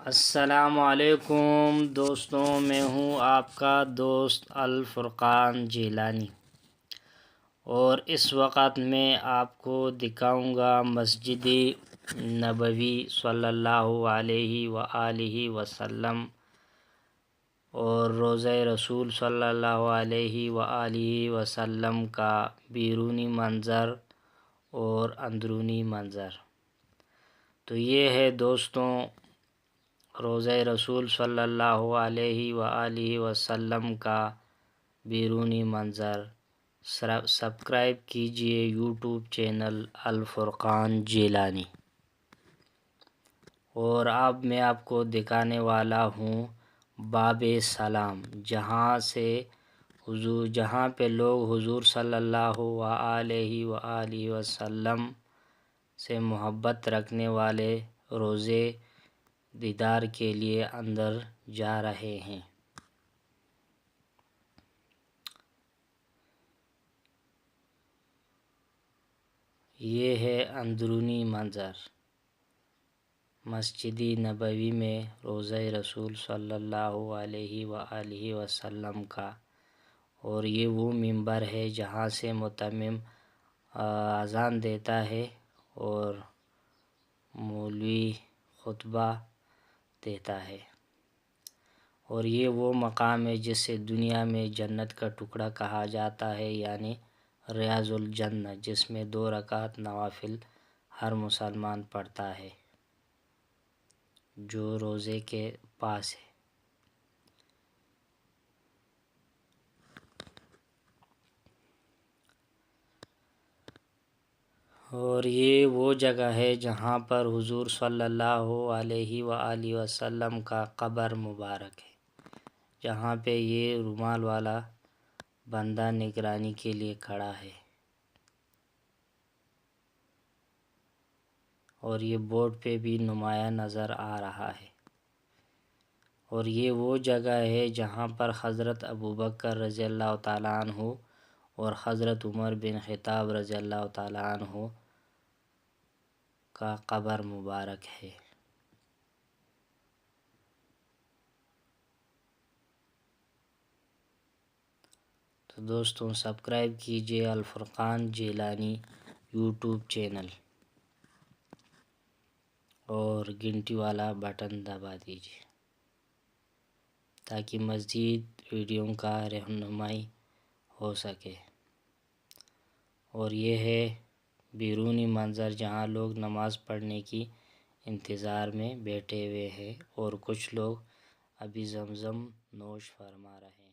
السلام علیکم دوستوں، میں ہوں آپ کا دوست الفرقان جیلانی، اور اس وقت میں آپ کو دکھاؤں گا مسجد نبوی صلی اللہ علیہ وآلہ وسلم اور روضہ رسول صلی اللہ علیہ وآلہ وسلم کا بیرونی منظر اور اندرونی منظر۔ تو یہ ہے دوستوں روضہ رسول صلی اللہ علیہ وآلہ وسلم کا بیرونی منظر۔ سبسکرائب کیجئے یوٹیوب چینل الفرقان جیلانی۔ اور اب میں آپ کو دکھانے والا ہوں باب سلام، جہاں پہ لوگ حضور صلی اللہ علیہ وآلہ وسلم سے محبت رکھنے والے روضے دیدار کے لیے اندر جا رہے ہیں۔ یہ ہے اندرونی منظر مسجد نبوی میں روضہ رسول صلی اللہ علیہ وآلہ وسلم کا، اور یہ وہ منبر ہے جہاں سے متمم اذان دیتا ہے اور مولوی خطبہ دیتا ہے، اور یہ وہ مقام ہے جسے دنیا میں جنت کا ٹکڑا کہا جاتا ہے، یعنی ریاض الجنہ، جس میں 2 رکعت نوافل ہر مسلمان پڑھتا ہے جو روضے کے پاس ہے۔ اور یہ وہ جگہ ہے جہاں پر حضور صلی اللہ علیہ وآلہ وسلم کا قبر مبارک ہے، جہاں پہ یہ رومال والا بندہ نگرانی کے لیے کھڑا ہے، اور یہ بورڈ پہ بھی نمایاں نظر آ رہا ہے۔ اور یہ وہ جگہ ہے جہاں پر حضرت ابوبکر رضی اللہ تعالیٰ عنہ اور حضرت عمر بن خطاب رضی اللہ تعالیٰ عنہ کا قبر مبارک ہے۔ تو دوستوں سبسکرائب کیجئے الفرقان جیلانی یوٹیوب چینل، اور گھنٹی والا بٹن دبا دیجئے تاکہ مزید ویڈیو کا رہنمائی ہو سکے۔ اور یہ ہے بیرونی منظر جہاں لوگ نماز پڑھنے کی انتظار میں بیٹھے ہوئے ہیں، اور کچھ لوگ ابھی زمزم نوش فرما رہے ہیں۔